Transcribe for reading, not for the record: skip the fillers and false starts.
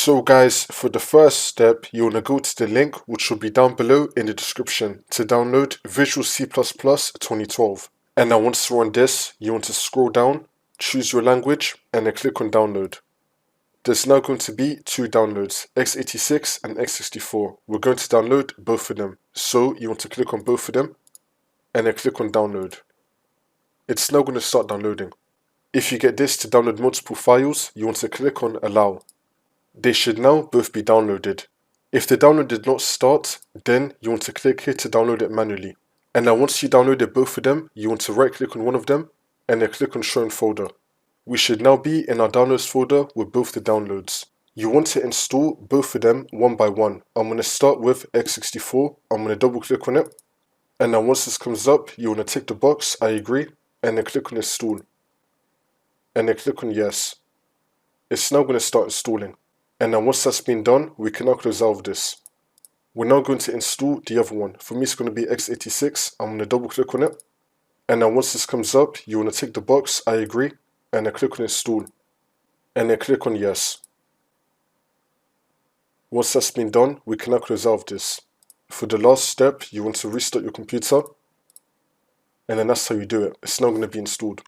So guys, for the first step, you want to go to the link which will be down below in the description to download Visual C++ 2012. And now once you're on this, you want to scroll down, choose your language, and then click on download. There's now going to be two downloads, x86 and x64. We're going to download both of them. So you want to click on both of them, and then click on download. It's now going to start downloading. If you get this to download multiple files, you want to click on allow. They should now both be downloaded. If the download did not start, then you want to click here to download it manually. And now once you downloaded both of them, you want to right click on one of them and then click on show in folder. We should now be in our downloads folder with both the downloads. You want to install both of them one by one. I'm going to start with x64. I'm going to double click on it. And now once this comes up, you want to tick the box, I agree, and then click on install. And then click on yes. It's now going to start installing. And now once that's been done, we can now close out of this. We're now going to install the other one. For me, it's going to be x86. I'm going to double click on it. And now once this comes up, you want to tick the box, I agree, and then click on install. And then click on yes. Once that's been done, we can now close out of this. For the last step, you want to restart your computer. And then that's how you do it. It's now going to be installed.